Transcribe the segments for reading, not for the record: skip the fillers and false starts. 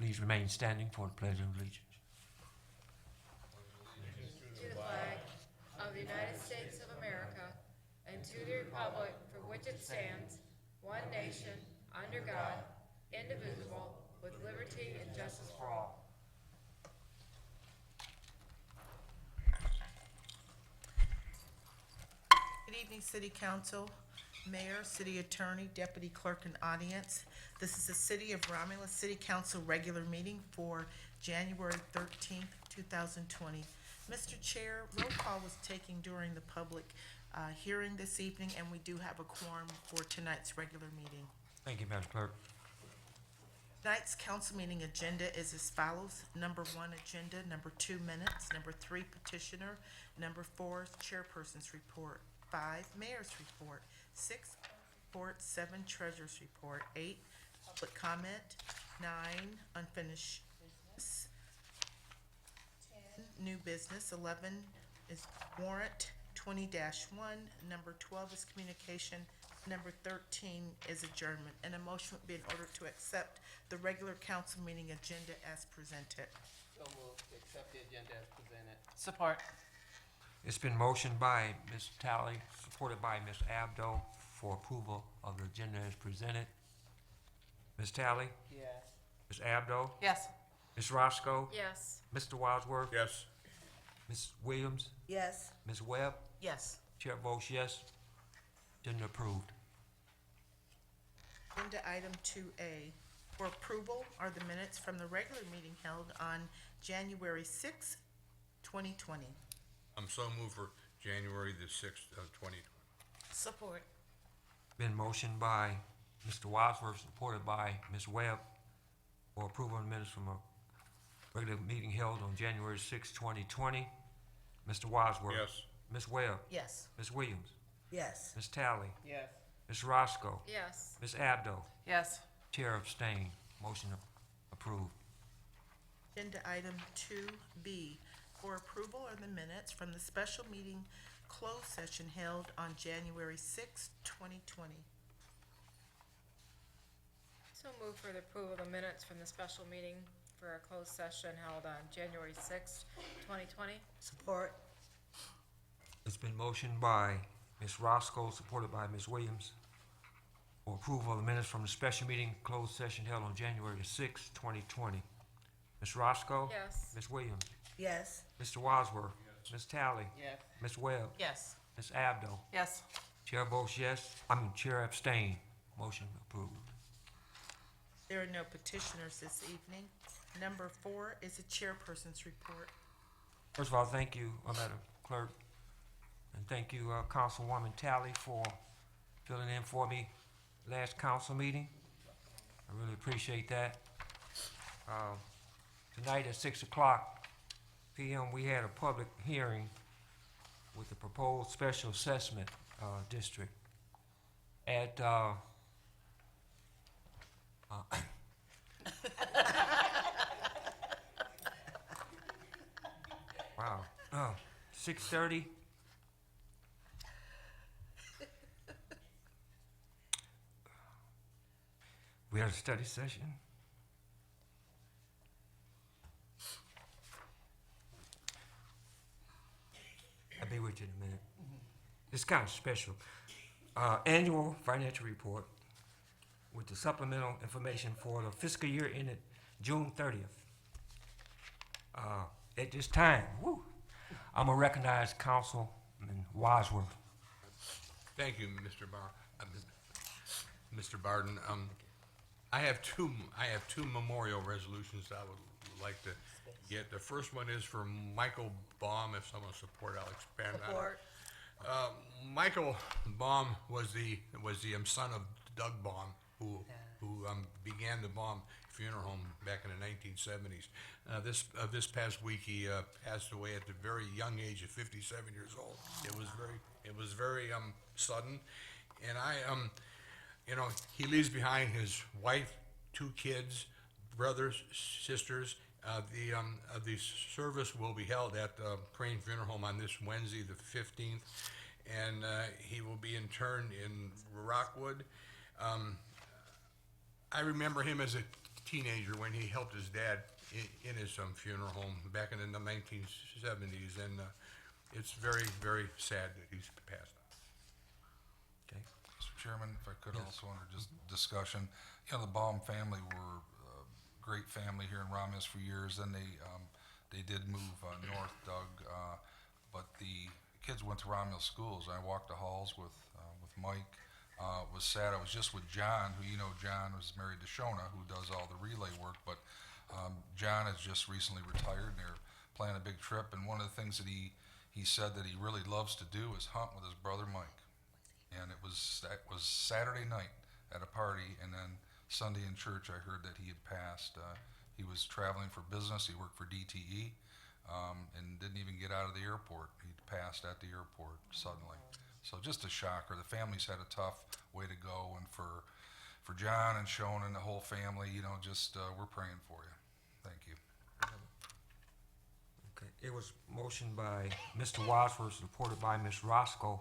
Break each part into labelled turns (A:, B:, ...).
A: please remain standing for the Pledge of Allegiance.
B: To the flag of the United States of America and to the republic for which it stands, one nation, under God, indivisible, with liberty and justice for all.
C: Good evening, City Council, Mayor, City Attorney, Deputy Clerk, and audience. This is the City of Romulus City Council regular meeting for January 13th, 2020. Mr. Chair, roll call was taken during the public hearing this evening, and we do have a quorum for tonight's regular meeting.
A: Thank you, Madam Clerk.
C: Tonight's council meeting agenda is as follows. Number 1, agenda. Number 2, minutes. Number 3, petitioner. Number 4, chairperson's report. 5, mayor's report. 6, report. 7, treasurer's report. 8, public comment. 9, unfinished business. 10, new business. 11 is warrant 20-1. Number 12 is communication. Number 13 is adjournment. And a motion would be in order to accept the regular council meeting agenda as presented.
D: So moved to accept the agenda as presented.
C: Support.
A: It's been motioned by Ms. Talley, supported by Ms. Abdo, for approval of the agenda as presented. Ms. Talley?
D: Yes.
A: Ms. Abdo?
C: Yes.
A: Ms. Roscoe?
B: Yes.
A: Mr. Wadsworth?
E: Yes.
A: Ms. Williams?
C: Yes.
A: Ms. Webb?
C: Yes.
A: Chair votes yes. Agenda approved.
C: Agenda item 2A. For approval are the minutes from the regular meeting held on January 6, 2020.
E: I'm so moved for January the 6th of 2020.
C: Support.
A: Been motioned by Mr. Wadsworth, supported by Ms. Webb, for approval of minutes from a regular meeting held on January 6, 2020. Mr. Wadsworth?
E: Yes.
A: Ms. Webb?
C: Yes.
A: Ms. Williams?
C: Yes.
A: Ms. Talley?
D: Yes.
A: Ms. Roscoe?
B: Yes.
A: Ms. Abdo?
C: Yes.
A: Chair abstain. Motion approved.
C: Agenda item 2B. For approval are the minutes from the special meeting closed session held on January 6, 2020.
B: So move for the approval of the minutes from the special meeting for a closed session held on January 6th, 2020.
C: Support.
A: It's been motioned by Ms. Roscoe, supported by Ms. Williams, for approval of the minutes from the special meeting closed session held on January the 6th, 2020. Ms. Roscoe?
B: Yes.
A: Ms. Williams?
C: Yes.
A: Mr. Wadsworth? Ms. Talley?
D: Yes.
A: Ms. Webb?
C: Yes.
A: Ms. Abdo?
C: Yes.
A: Chair votes yes. Chair abstain. Motion approved.
C: There are no petitioners this evening. Number 4 is a chairperson's report.
A: First of all, thank you, Madam Clerk, and thank you, Councilwoman Talley, for filling in for me last council meeting. I really appreciate that. Tonight at 6:00 p.m., we had a public hearing with the proposed special assessment district at wow, 6:30. We had a study session. I'll be with you in a minute. It's kind of special. Annual financial report with the supplemental information for the fiscal year ended June 30th. At this time, I'm gonna recognize Councilman Wadsworth.
E: Thank you, Mr. Barden. I have two memorial resolutions that I would like to get. The first one is for Michael Baum. If someone support, I'll expand on it. Michael Baum was the son of Doug Baum, who began the Baum Funeral Home back in the 1970s. This past week he passed away at the very young age of 57 years old. It was very sudden, and he leaves behind his wife, 2 kids, brothers, sisters. The service will be held at the Crane Funeral Home on this Wednesday, the 15th, and he will be interned in Rockwood. I remember him as a teenager when he helped his dad in his funeral home back in the 1970s, and it's very, very sad that he's passed on.
A: Okay.
F: Mr. Chairman, if I could
A: Yes.
F: also, under just discussion, you know, the Baum family were a great family here in Romulus for years. Then they did move north, Doug, but the kids went to Romulus schools. I walked the halls with Mike. It was sad. I was just with John, who, you know, John was married to Shona, who does all the relay work, but John has just recently retired, and they're planning a big trip. And one of the things that he said that he really loves to do is hunt with his brother Mike. And that was Saturday night at a party, and then Sunday in church I heard that he had passed. He was traveling for business. He worked for DTE, and didn't even get out of the airport. He passed at the airport suddenly. So just a shocker. The family's had a tough way to go, and for John and Shona and the whole family, you know, just we're praying for you. Thank you.
A: Okay, it was motioned by Mr. Wadsworth, supported by Ms. Roscoe,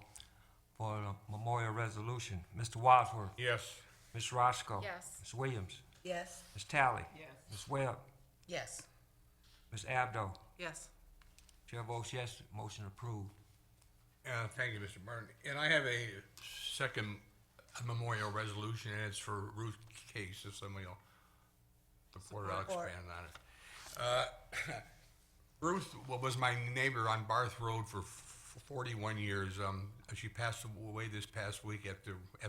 A: for the memorial resolution. Mr. Wadsworth?
E: Yes.
A: Ms. Roscoe?
B: Yes.
A: Ms. Williams?
C: Yes.
A: Ms. Tally?
D: Yes.
A: Ms. Webb?
C: Yes.
A: Ms. Abdo?
C: Yes.
A: Chair votes yes, motion approved.
E: Thank you, Mr. Martin. And I have a second memorial resolution, and it's for Ruth Case, if somebody will support it, I'll expand on it. Ruth was my neighbor on Barth Road for 41 years. She passed away this past week at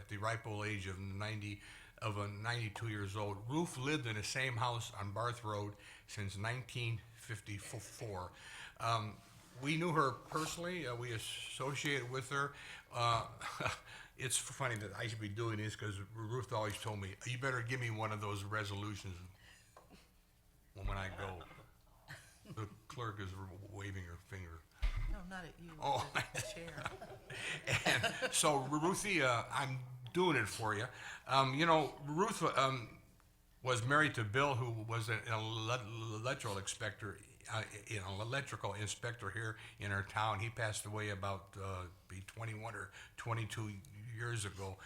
E: the ripe old age of 92 years old. Ruth lived in the same house on Barth Road since 1954. We knew her personally. We associated with her. It's funny that I should be doing this because Ruth always told me, "You better give me one of those resolutions when I go." The clerk is waving her finger.
C: No, not at you.
E: Oh.
C: The chair.
E: And so, Ruthie, I'm doing it for you. You know, Ruth was married to Bill, who was an electrical inspector. Electrical inspector here in our town. He passed away about 21 or 22 years ago.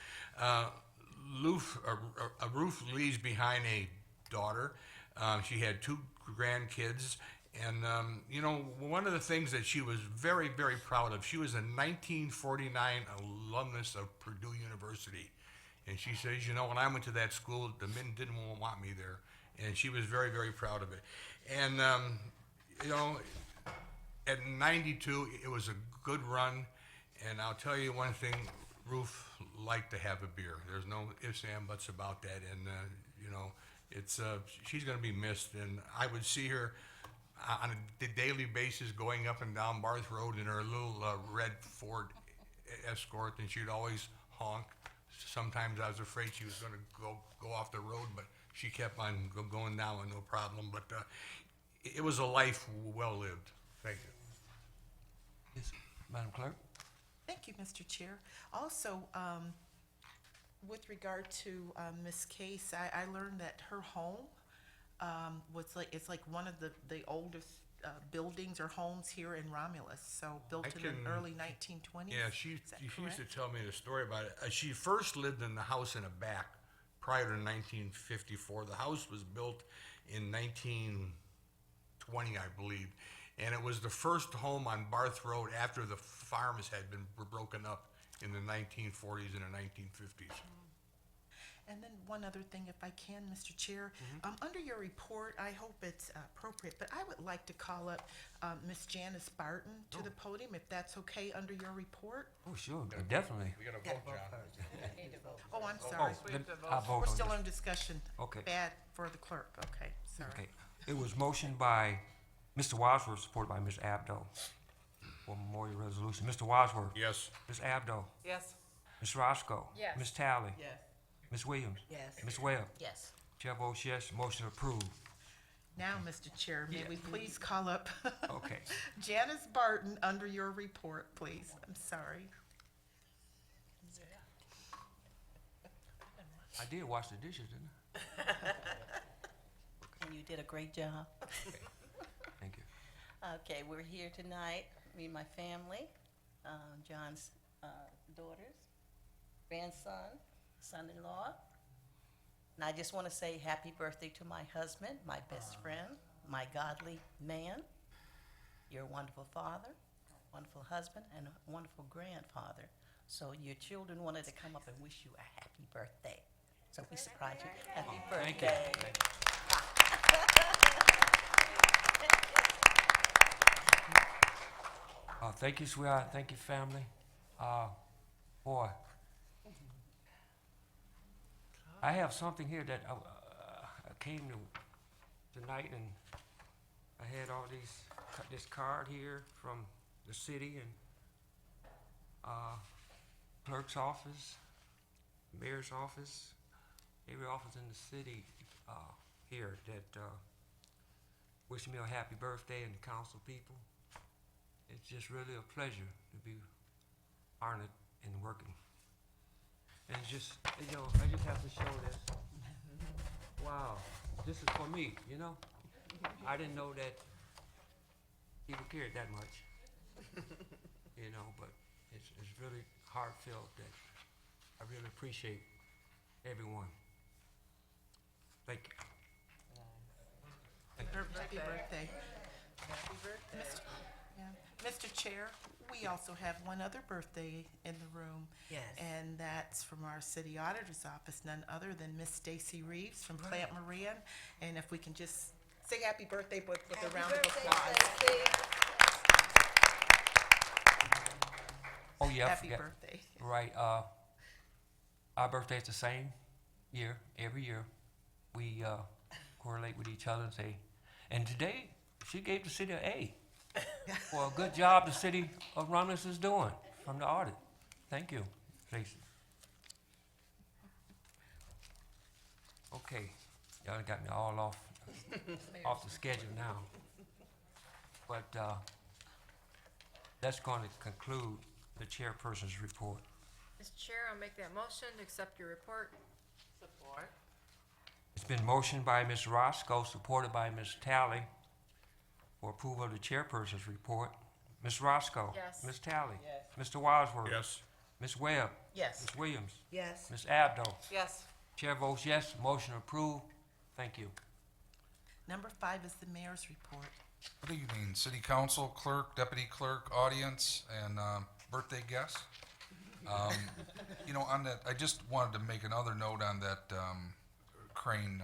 E: Ruth leaves behind a daughter. She had 2 grandkids. And, you know, one of the things that she was very, very proud of, she was a 1949 alumnus of Purdue University. And she says, you know, when I went to that school, the men didn't want me there. And she was very, very proud of it. And, you know, at 92, it was a good run. And I'll tell you one thing, Ruth liked to have a beer. There's no ifs, and buts about that. And, you know, it's she's going to be missed. And I would see her on a daily basis going up and down Barth Road in her little red Ford Escort, and she'd always honk. Sometimes I was afraid she was going to go off the road, but she kept on going down with no problem. But it was a life well lived. Thank you.
A: Yes, Madam Clerk?
C: Thank you, Mr. Chair. Also, with regard to Ms. Case, I learned that her home it's like one of the oldest buildings or homes here in Romulus, so built in the early 1920s.
E: Yeah, she
C: Is that
E: used to
C: correct?
E: tell me the story about it. She first lived in the house in the back prior to 1954. The house was built in 1920, I believe, and it was the first home on Barth Road after the farms had been broken up in the 1940s and the 1950s.
C: And then one other thing, if I can, Mr. Chair. Under your report, I hope it's appropriate, but I would like to call up Ms. Janice Barton to the podium, if that's okay, under your report.
A: Oh, sure, definitely.
E: We got to vote, John.
C: Oh, I'm sorry.
A: I'll vote
C: We're
A: on
C: still
A: this.
C: in discussion.
A: Okay.
C: Bad for the clerk. Okay, sorry.
A: Okay, it was motioned by Mr. Wadsworth, supported by Ms. Abdo, for memorial resolution. Mr. Wadsworth?
E: Yes.
A: Ms. Abdo?
D: Yes.
A: Ms. Roscoe?
B: Yes.
A: Ms. Tally?
D: Yes.
A: Ms. Williams?
C: Yes.
A: Ms. Webb?
C: Yes.
A: Chair votes yes, motion approved.
C: Now, Mr. Chair, may
A: Yeah.
C: we please call up
A: Okay.
C: Janice Barton under your report, please? I'm sorry.
A: I did wash the dishes, didn't I?
G: And you did a great job.
A: Thank you.
G: Okay, we're here tonight, me and my family, John's daughters, grandson, son-in-law, And I just want to say happy birthday to my husband, my best friend, my godly man. You're a wonderful father, wonderful husband, and a wonderful grandfather. So your children wanted to come up and wish you a happy birthday. So we surprised you. Happy
A: Thank you.
G: birthday.
A: Thank you, sweetheart. Thank you, family. Boy, I have something here that I came to tonight, and I had all this card here from the city and clerk's office, mayor's office, every office in the city here that wish me a happy birthday, and the council people. It's just really a pleasure to be honored and working. And it's just, I just have to show this. Wow, this is for me, I didn't know that people cared that much, but it's really heartfelt that I really appreciate everyone. Thank you.
C: Happy birthday.
D: Happy birthday.
C: Yeah. Mr. Chair, we also have one other birthday in the room.
G: Yes.
C: And that's from our city auditor's office, none other than Miss Stacy Reeves from Plant Moran. And if we can just sing happy birthday with a round of applause.
A: Oh, yeah, I
C: Happy
A: forgot.
C: birthday.
A: Right, our birthday's the same year, every year. We correlate with each other and say, and today, she gave the city an A for a good job the city of Romulus is doing from the audit. Thank you, Tracy. Okay, y'all got me all off the schedule now. But that's going to conclude the chairperson's report.
B: Mr. Chair, I'll make that motion to accept your report.
D: Support.
A: It's been motioned by Ms. Roscoe, supported by Ms. Talley, for approval of the chairperson's report. Ms. Roscoe?
B: Yes.
A: Ms. Talley?
D: Yes.
A: Mr. Wadsworth?
E: Yes.
A: Ms. Webb?
C: Yes.
A: Ms. Williams?
G: Yes.
A: Ms. Abdo?
D: Yes.
A: Chair votes yes, motion approved. Thank you.
C: Number 5 is the mayor's report.
F: Good evening, city council, clerk, deputy clerk, audience, and birthday guests. On that, I just wanted to make another note on that Crane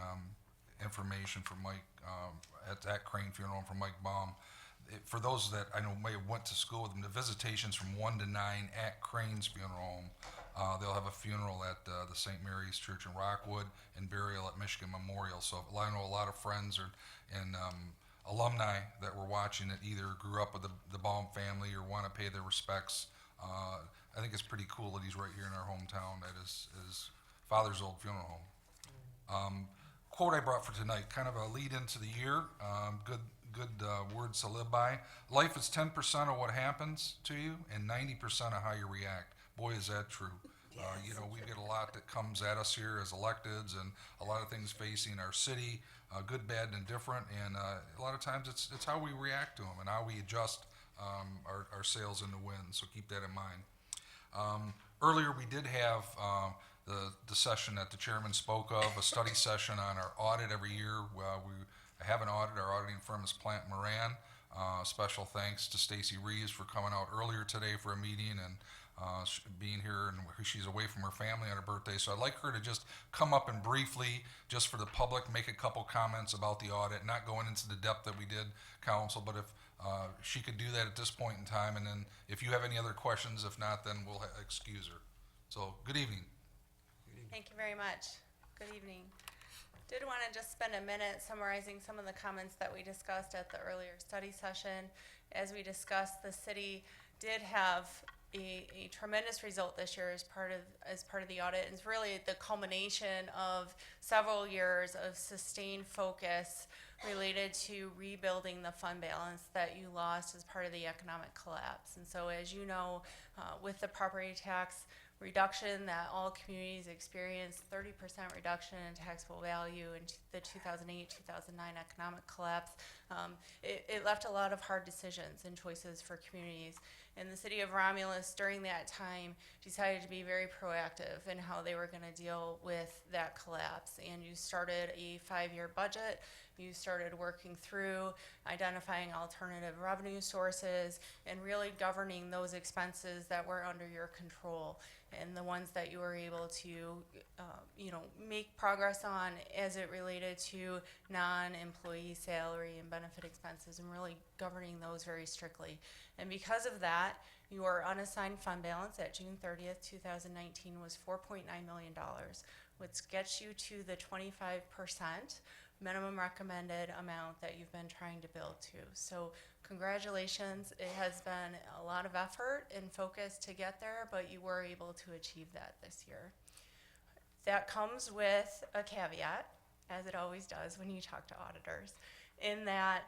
F: information for Mike, at that Crane funeral for Mike Baum. For those that I know may have went to school with him, the visitations from 1 to 9 at Crane's funeral home. They'll have a funeral at the St. Mary's Church in Rockwood and burial at Michigan Memorial. So I know a lot of friends and alumni that were watching it either grew up with the Baum family or want to pay their respects. I think it's pretty cool that he's right here in our hometown at his father's old funeral home. Quote I brought for tonight, kind of a lead into the year. Good words to live by. Life is 10% of what happens to you and 90% of how you react. Boy, is that true. We get a lot that comes at us here as electeds and a lot of things facing our city, good, bad, and indifferent. And a lot of times it's how we react to them and how we adjust our sails in the wind. So keep that in mind. Earlier, we did have the session that the chairman spoke of, a study session on our audit every year. We have an audit. Our auditing firm is Plant Moran. Special thanks to Stacy Reeves for coming out earlier today for a meeting and being here, and she's away from her family on her birthday. So I'd like her to just come up and briefly, just for the public, make a couple comments about the audit, not going into the depth that we did, council, but if she could do that at this point in time, and then if you have any other questions, if not, then we'll excuse her. So, good evening.
H: Thank you very much. Good evening. Did want to just spend a minute summarizing some of the comments that we discussed at the earlier study session. As we discussed, the city did have a tremendous result this year as part of the audit. It's really the culmination of several years of sustained focus related to rebuilding the fund balance that you lost as part of the economic collapse. And so, as you know, with the property tax reduction that all communities experienced, 30% reduction in taxable value in the 2008-2009 economic collapse. It left a lot of hard decisions and choices for communities. And the city of Romulus during that time decided to be very proactive in how they were going to deal with that collapse. And you started a 5-year budget. You started working through identifying alternative revenue sources and really governing those expenses that were under your control and the ones that you were able to, make progress on as it related to non-employee salary and benefit expenses, and really governing those very strictly. And because of that, your unassigned fund balance at June 30th, 2019 was $4.9 million, which gets you to the 25% minimum recommended amount that you've been trying to build to. So congratulations. It has been a lot of effort and focus to get there, but you were able to achieve that this year. That comes with a caveat, as it always does when you talk to auditors, in that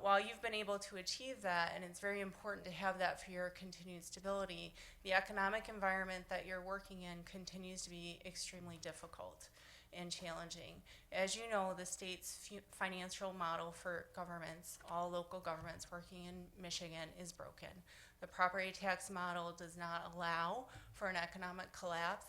H: while you've been able to achieve that, and it's very important to have that for your continued stability, the economic environment that you're working in continues to be extremely difficult and challenging. As you know, the state's financial model for governments, all local governments working in Michigan, is broken. The property tax model does not allow for an economic collapse,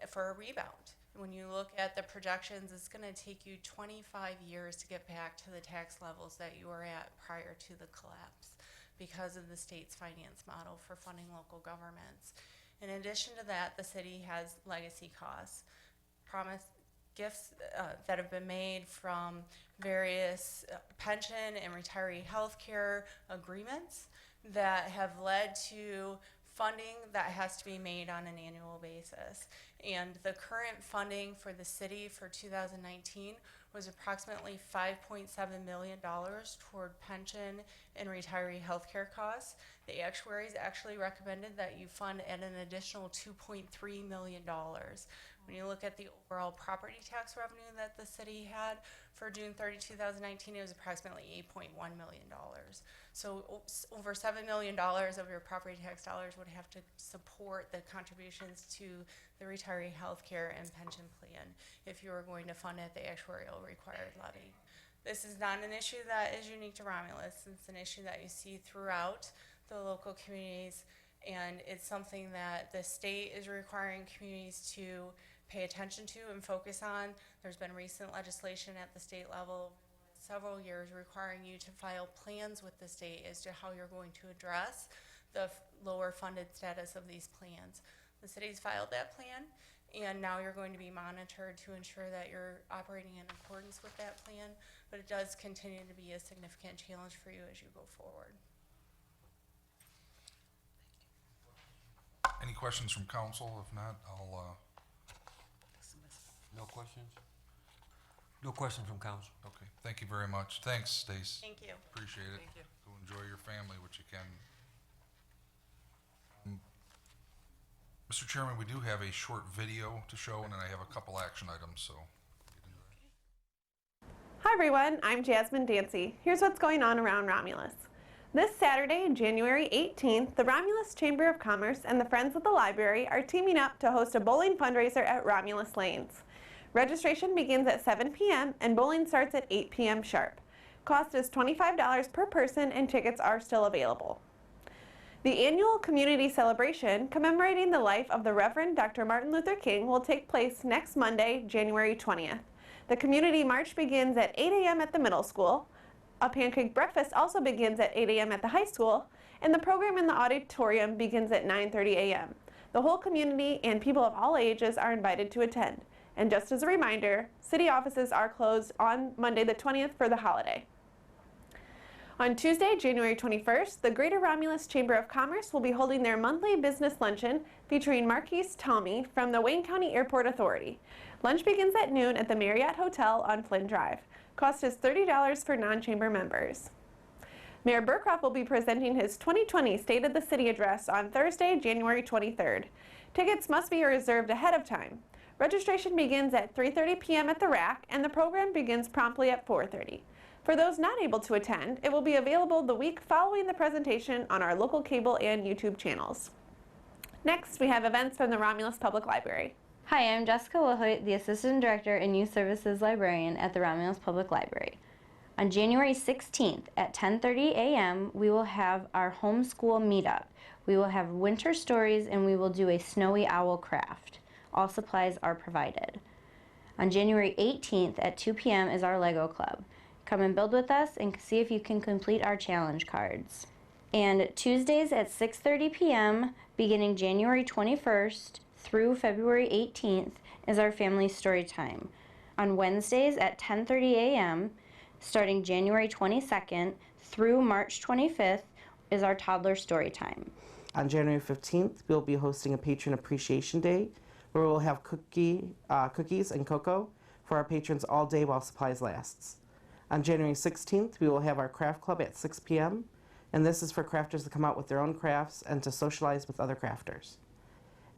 H: for a rebound. When you look at the projections, it's going to take you 25 years to get back to the tax levels that you were at prior to the collapse because of the state's finance model for funding local governments. In addition to that, the city has legacy costs, gifts that have been made from various pension and retiree health care agreements that have led to funding that has to be made on an annual basis. And the current funding for the city for 2019 was approximately $5.7 million toward pension and retiree health care costs. The actuaries actually recommended that you fund at an additional $2.3 million. When you look at the overall property tax revenue that the city had for June 30, 2019, it was approximately $8.1 million. So over $7 million of your property tax dollars would have to support the contributions to the retiree health care and pension plan if you were going to fund at the actuarial required levy. This is not an issue that is unique to Romulus. It's an issue that you see throughout the local communities, and it's something that the state is requiring communities to pay attention to and focus on. There's been recent legislation at the state level several years requiring you to file plans with the state as to how you're going to address the lower funded status of these plans. The city's filed that plan, and now you're going to be monitored to ensure that you're operating in accordance with that plan, but it does continue to be a significant challenge for you as you go forward.
F: Any questions from council? If not, I'll,
A: No questions? No questions from council.
F: okay, thank you very much. Thanks, Stace.
H: Thank you.
F: Appreciate it.
D: Thank you.
F: Go enjoy your family, which you can. Mr. Chairman, we do have a short video to show, and then I have a couple action items, so.
I: Hi everyone, I'm Jasmine Dancy. Here's what's going on around Romulus. This Saturday, January 18th, the Romulus Chamber of Commerce and the Friends of the Library are teaming up to host a bowling fundraiser at Romulus Lanes. Registration begins at 7 p.m. and bowling starts at 8 p.m. sharp. Cost is $25 per person and tickets are still available. The annual community celebration commemorating the life of the Reverend Dr. Martin Luther King will take place next Monday, January 20th. The community march begins at 8 a.m. at the middle school. A pancake breakfast also begins at 8 a.m. at the high school, and the program in the auditorium begins at 9:30 a.m. The whole community and people of all ages are invited to attend. And just as a reminder, city offices are closed on Monday the 20th for the holiday. On Tuesday, January 21st, the Greater Romulus Chamber of Commerce will be holding their monthly business luncheon featuring Marquise Tommy from the Wayne County Airport Authority. Lunch begins at noon at the Marriott Hotel on Flynn Drive. Cost is $30 for non-chamber members. Mayor Burkroff will be presenting his 2020 State of the City address on Thursday, January 23rd. Tickets must be reserved ahead of time. Registration begins at 3:30 p.m. at the Rack, and the program begins promptly at 4:30. For those not able to attend, it will be available the week following the presentation on our local cable and YouTube channels. Next, we have events from the Romulus Public Library.
J: Hi, I'm Jessica Wilhoit, the Assistant Director and Youth Services Librarian at the Romulus Public Library. On January 16th at 10:30 a.m., we will have our homeschool meetup. We will have winter stories and we will do a snowy owl craft. All supplies are provided. On January 18th at 2 p.m. is our Lego Club. Come and build with us and see if you can complete our challenge cards. And Tuesdays at 6:30 p.m., beginning January 21st through February 18th, is our family story time. On Wednesdays at 10:30 a.m., starting January 22nd through March 25th, is our toddler story time.
K: On January 15th, we'll be hosting a Patron Appreciation Day, where we'll have cookies and cocoa for our patrons all day while supplies lasts. On January 16th, we will have our craft club at 6 p.m., and this is for crafters to come out with their own crafts and to socialize with other crafters.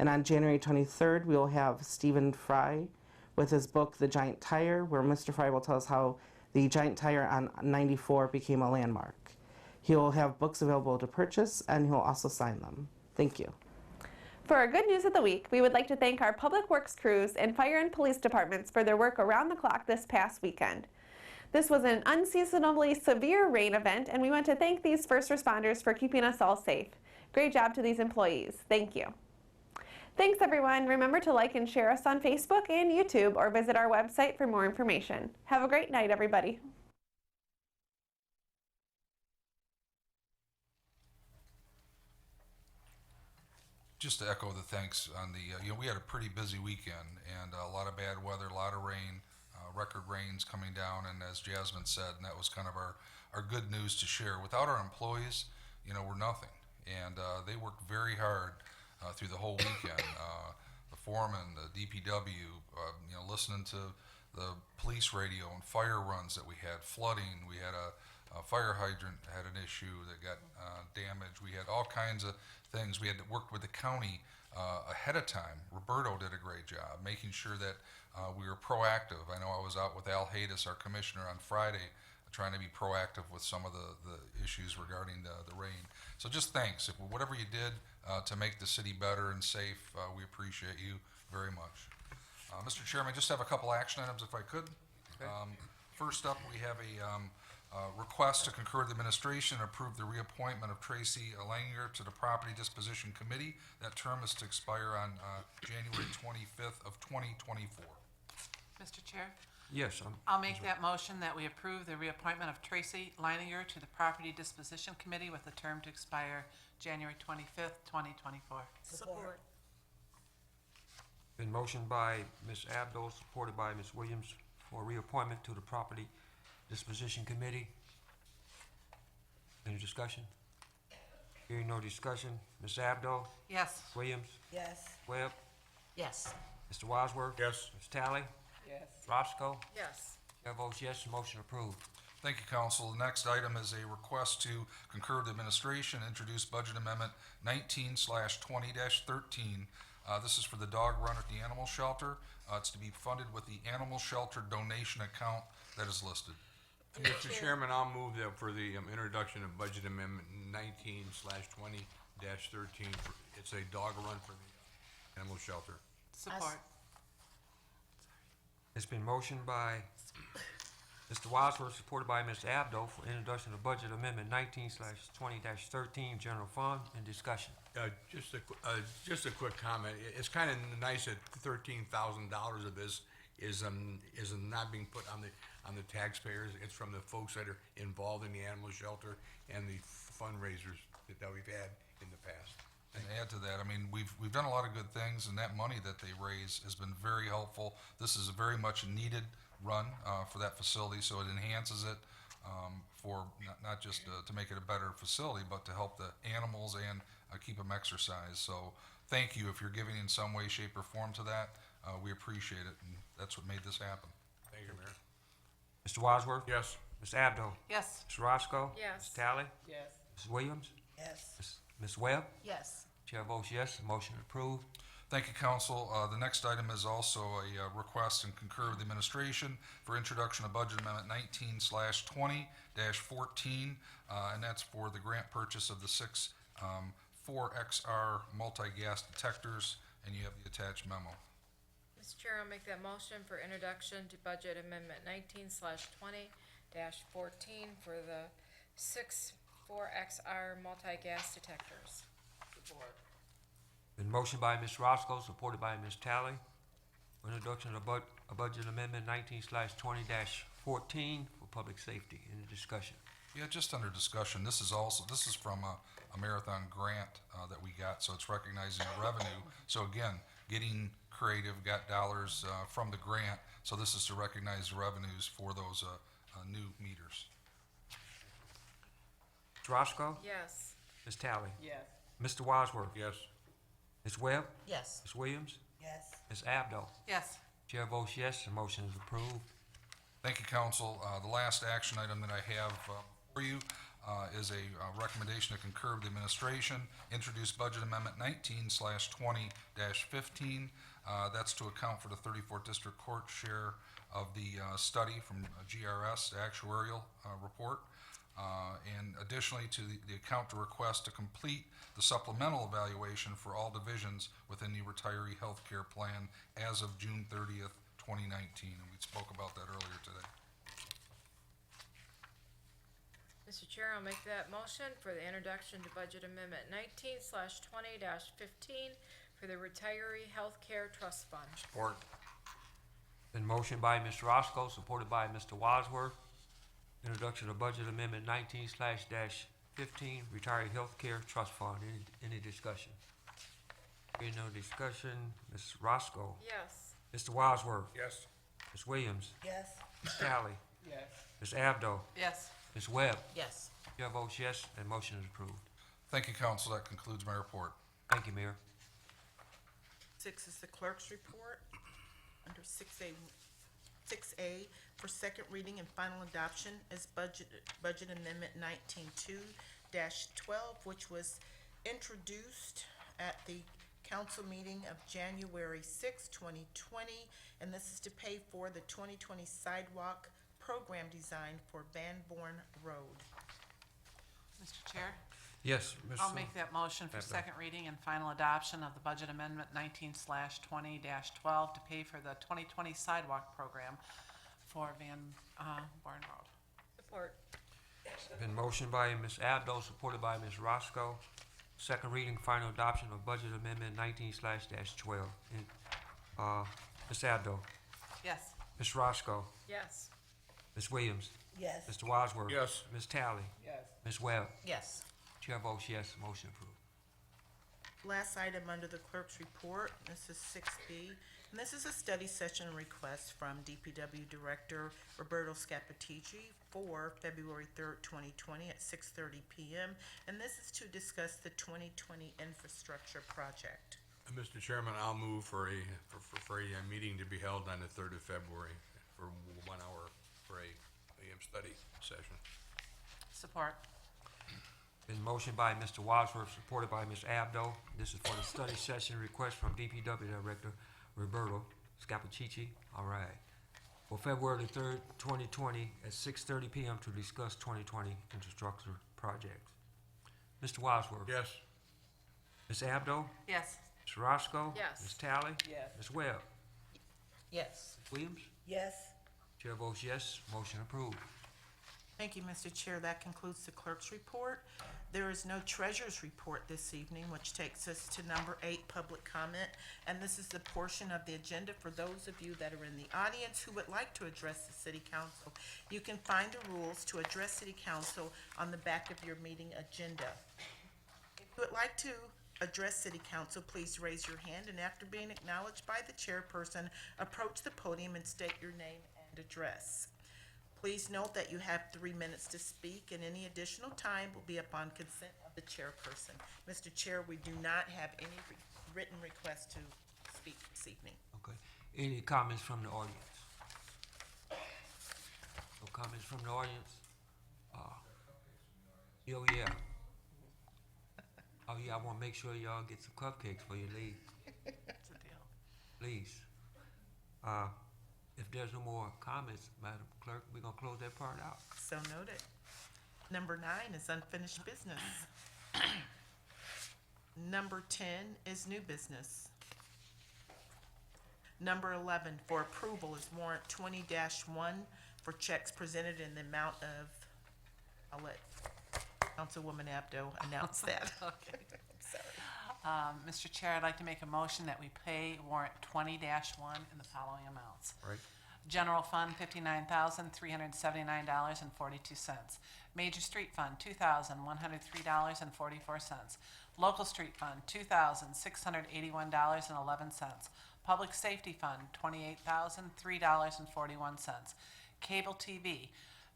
K: And on January 23rd, we will have Stephen Fry with his book, The Giant Tire, where Mr. Fry will tell us how the giant tire on 94 became a landmark. He will have books available to purchase, and he'll also sign them. Thank you.
I: For our good news of the week, we would like to thank our Public Works crews and fire and police departments for their work around the clock this past weekend. This was an unseasonably severe rain event, and we want to thank these first responders for keeping us all safe. Great job to these employees. Thank you. Thanks, everyone. Remember to like and share us on Facebook and YouTube, or visit our website for more information. Have a great night, everybody.
F: Just to echo the thanks on the, we had a pretty busy weekend and a lot of bad weather, a lot of rain, record rains coming down, and as Jasmine said, and that was kind of our good news to share. Without our employees, we're nothing, and they worked very hard through the whole weekend. The foreman, the DPW, listening to the police radio and fire runs that we had, flooding. We had a fire hydrant had an issue that got damaged. We had all kinds of things. We had worked with the county ahead of time. Roberto did a great job making sure that we were proactive. I know I was out with Al Haydes, our commissioner, on Friday, trying to be proactive with some of the issues regarding the rain. So just thanks. Whatever you did to make the city better and safe, we appreciate you very much. Mr. Chairman, I just have a couple action items if I could.
A: Okay.
F: First up, we have a request to concur with the administration and approve the reappointment of Tracy Langer to the Property Disposition Committee. That term is to expire on January 25th of 2024.
D: Mr. Chair,
A: Yes,
D: I'll make that motion that we approve the reappointment of Tracy Leininger to the Property Disposition Committee with a term to expire January 25th, 2024.
C: Support.
A: been motioned by Ms. Abdo, supported by Ms. Williams, for reappointment to the Property Disposition Committee. Any discussion? Hearing no discussion, Ms. Abdo,
D: Yes.
A: Williams,
C: Yes.
A: Webb,
G: Yes.
A: Mr. Wadsworth.
E: Yes.
A: Ms. Tally,
D: Yes.
A: Roscoe.
C: Yes.
A: Chair votes yes, motion approved.
F: Thank you, Council. The next item is a request to concur with the administration, introduce Budget Amendment 19/20-13. This is for the dog run at the animal shelter. It's to be funded with the animal shelter donation account that is listed.
E: Mr. Chairman, I'll move that for the introduction of Budget Amendment 19/20-13. It's a dog run for the animal shelter.
D: Support.
A: It's been motioned by Mr. Wadsworth, supported by Ms. Abdo, for introduction of Budget Amendment 19/20-13, General Fund, and discussion.
E: Just a quick comment. It's kind of nice that $13,000 of this is not being put on the taxpayers. It's from the folks that are involved in the animal shelter and the fundraisers that we've had in the past.
F: And add to that, I mean, we've done a lot of good things, and that money that they raise has been very helpful. This is a very much needed run for that facility, so it enhances it for not just to make it a better facility, but to help the animals and keep them exercised. So thank you if you're giving in some way, shape, or form to that. We appreciate it, and that's what made this happen.
E: Thank you, Mayor.
A: Mr. Wadsworth?
E: Yes.
A: Ms. Abdo?
D: Yes.
A: Ms. Roscoe?
B: Yes.
A: Ms. Tally?
D: Yes.
A: Ms. Williams?
C: Yes.
A: Ms. Webb?
C: Yes.
A: Chair votes yes, motion approved.
F: Thank you, Council. The next item is also a request and concur with the administration for introduction of Budget Amendment 19/20-14, and that's for the grant purchase of the 6 4XR multi-gas detectors, and you have the attached memo.
B: Mr. Chair, I'll make that motion for introduction to budget amendment 19/20-14 for the 4XR multi-gas detectors.
A: Been motioned by Ms. Roscoe, supported by Ms. Tally. Introduction of budget amendment 19/20-14 for public safety. Any discussion?
F: Yeah, just under discussion, this is from a marathon grant that we got, so it's recognizing the revenue. So again, getting creative, got dollars from the grant, so this is to recognize the revenues for those new meters.
A: Ms. Roscoe?
B: Yes.
A: Ms. Tally?
G: Yes.
A: Mr. Wadsworth?
E: Yes.
A: Ms. Webb?
G: Yes.
A: Ms. Williams?
G: Yes.
A: Ms. Abdo?
D: Yes.
A: Chair votes yes, the motion is approved.
F: Thank you, council. The last action item that I have for you is a recommendation to concur with the administration, introduce budget amendment 19/20-15. That's to account for the 34th District Court share of the study from GRS, the actuarial report. And additionally to the account to request to complete the supplemental evaluation for all divisions within the retiree health care plan as of June 30th, 2019. And we spoke about that earlier today.
B: Mr. Chair, I'll make that motion for the introduction to budget amendment 19/20-15 for the retiree health care trust fund.
E: Support.
A: Been motioned by Ms. Roscoe, supported by Mr. Wadsworth. Introduction of budget amendment 19/15 retiree health care trust fund. Any discussion? Hearing no discussion, Ms. Roscoe,
B: Yes.
A: Mr. Wadsworth,
E: Yes.
A: Ms. Williams,
G: Yes.
A: Ms. Tally,
G: Yes.
A: Ms. Abdo,
D: Yes.
A: Ms. Webb.
G: Yes.
A: Chair votes yes, and motion is approved.
F: Thank you, council. That concludes my report.
A: Thank you, Mayor.
C: 6 is the clerk's report. Under 6A, for second reading and final adoption is budget amendment 19/2-12, which was introduced at the council meeting of January 6, 2020, and this is to pay for the 2020 sidewalk program design for Van Born Road.
D: Mr. Chair,
A: Yes, Ms.
D: I'll make that motion for
A: Abdo.
D: second reading and final adoption of the budget amendment 19/20-12 to pay for the 2020 sidewalk program for Van Born Road.
B: Support.
A: Been motioned by Ms. Abdo, supported by Ms. Roscoe. Second reading, final adoption of budget amendment 19/12. Ms. Abdo,
D: Yes.
A: Ms. Roscoe,
B: Yes.
A: Ms. Williams,
G: Yes.
A: Mr. Wadsworth.
E: Yes.
A: Ms. Tally,
G: Yes.
A: Ms. Webb.
G: Yes.
A: Chair votes yes, motion approved.
C: Last item under the clerk's report, this is 6B, and this is a study session request from DPW Director Roberto Scapitici for February 3rd, 2020 at 6:30 PM, and this is to discuss the 2020 infrastructure project.
E: Mr. Chairman, I'll move for a meeting to be held on the 3rd of February for 1 hour for a study session.
D: Support.
A: Been motioned by Mr. Wadsworth, supported by Ms. Abdo. This is for the study session request from DPW Director Roberto Scapitici. All right. For February 3rd, 2020 at 6:30 PM to discuss 2020 infrastructure projects. Mr. Wadsworth.
E: Yes.
A: Ms. Abdo.
D: Yes.
A: Ms. Roscoe.
B: Yes.
A: Ms. Tally.
G: Yes.
A: Ms. Webb.
G: Yes.
A: Williams.
G: Yes.
A: Chair votes yes, motion approved.
C: Thank you, Mr. Chair. That concludes the clerk's report. There is no treasurer's report this evening, which takes us to number 8, public comment. And this is the portion of the agenda for those of you that are in the audience who would like to address the city council. You can find the rules to address city council on the back of your meeting agenda. If you would like to address city council, please raise your hand, and after being acknowledged by the chairperson, approach the podium and state your name and address. Please note that you have 3 minutes to speak, and any additional time will be upon consent of the chairperson. Mr. Chair, we do not have any written requests to speak this evening.
A: Okay. Any comments from the audience? No comments from the audience? Oh, yeah. Oh, yeah, I want to make sure y'all get some cupcakes for your lady,
D: That's a deal.
A: please. If there's no more comments, Madam Clerk, we're going to close that part out.
C: So noted. Number 9 is unfinished business. Number 10 is new business. Number 11 for approval is warrant 20-1 for checks presented in the amount of, I'll let Councilwoman Abdo announce that.
D: Okay. Mr. Chair, I'd like to make a motion that we pay warrant 20-1 in the following amounts.
A: Right.
D: General Fund, $59,379.42. Major Street Fund, $2,103.44. Local Street Fund, $2,681.11. Public Safety Fund, $28,003.41. Cable TV,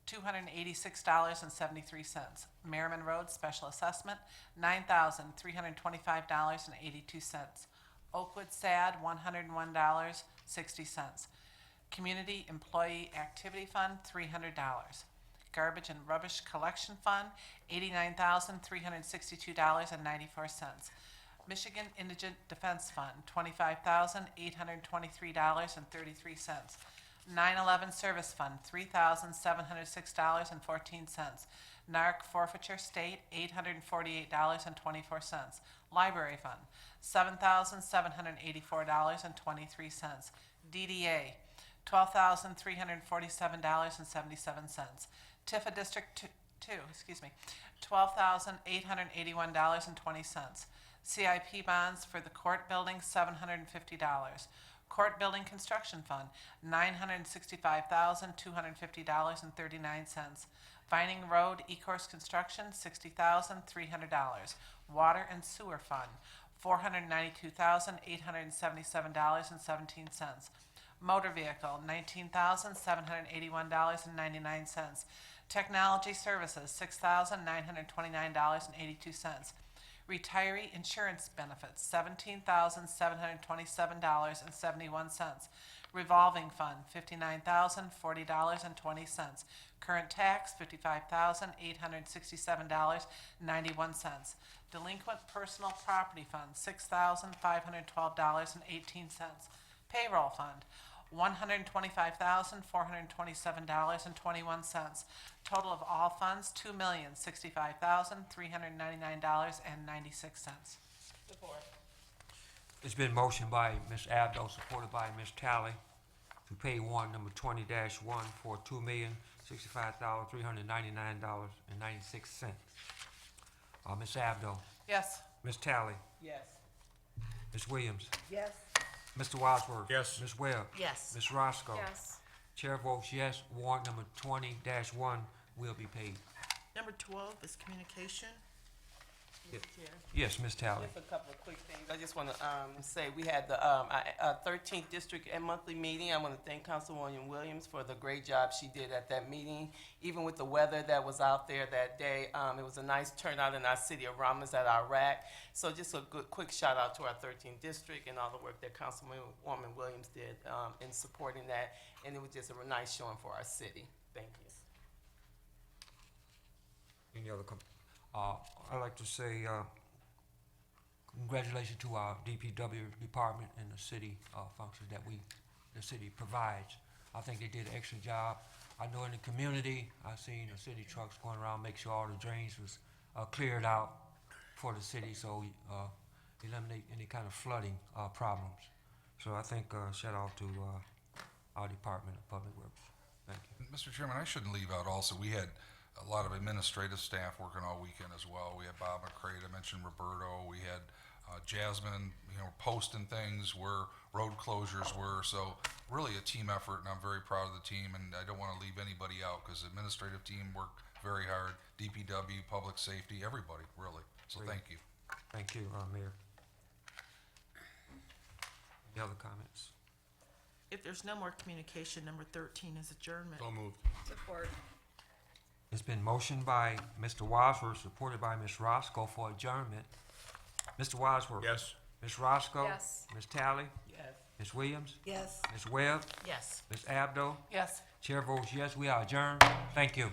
D: $286.73. Merriman Road Special Assessment, $9,325.82. Oakwood SAD, $101.60. Community Employee Activity Fund, $300. Garbage and Rubbish Collection Fund, $89,362.94. Michigan Indigent Defense Fund, $25,823.33. 9/11 Service Fund, $3,706.14. NARC Forfeiture State, $848.24. Library Fund, $7,784.23. DDA, $12,347.77. Tifa District 2, $12,881.20. CIP bonds for the court building, $750. Court Building Construction Fund, $965,250.39. Vining Road E-Course Construction, $60,300. Water and Sewer Fund, $492,877.17. Motor Vehicle, $19,781.99. Technology Services, $6,929.82. Retiree Insurance Benefits, $17,727.71. Revolving Fund, $59,040.20. Current Tax, $55,867.91. Delinquent Personal Property Fund, $6,512.18. Payroll Fund, $125,427.21. Total of all funds, $2,065,399.96.
A: It's been motioned by Ms. Abdo, supported by Ms. Talley, to pay warrant number 20-1 for $2,065,399.96. Ms. Abdo,
D: Yes.
A: Ms. Talley,
G: Yes.
A: Ms. Williams,
G: Yes.
A: Mr. Wadsworth.
E: Yes.
A: Ms. Webb.
G: Yes.
A: Ms. Roscoe.
B: Yes.
A: Chair votes yes. Warrant number 20-1 will be paid.
C: Number 12 is communication.
A: Yes, Ms. Talley.
L: Just a couple of quick things. I just want to say we had the 13th District and monthly meeting. I want to thank Councilwoman Williams for the great job she did at that meeting. Even with the weather that was out there that day, it was a nice turnout in our city of Romulus at our rack. So just a good quick shout out to our 13th District and all the work that Councilwoman Williams did in supporting that. And it was just a nice showing for our city. Thank you.
A: Any other I'd like to say congratulations to our DPW department and the city functions that the city provides. I think they did an excellent job. I know in the community, I've seen the city trucks going around, make sure all the drains was cleared out for the city, so eliminate any kind of flooding problems. So I think shout out to our Department of Public Works. Thank you.
F: Mr. Chairman, I shouldn't leave out also, we had a lot of administrative staff working all weekend as well. We had Bob McCray, I mentioned Roberto, we had Jasmine, posting things where road closures were, so really a team effort, and I'm very proud of the team, and I don't want to leave anybody out, because the administrative team worked very hard, DPW, public safety, everybody, really, so
A: Great.
F: thank you.
A: Thank you, Mayor. Any other comments?
C: If there's no more communication, number 13 is adjournment.
E: So moved.
B: Support.
A: It's been motioned by Mr. Wadsworth, supported by Ms. Roscoe for adjournment. Mr. Wadsworth.
E: Yes.
A: Ms. Roscoe.
B: Yes.
A: Ms. Talley.
L: Yes.
A: Ms. Williams.
G: Yes.
A: Ms. Webb.
G: Yes.
A: Ms. Abdo.
D: Yes.
A: Chair votes yes. We are adjourned. Thank you.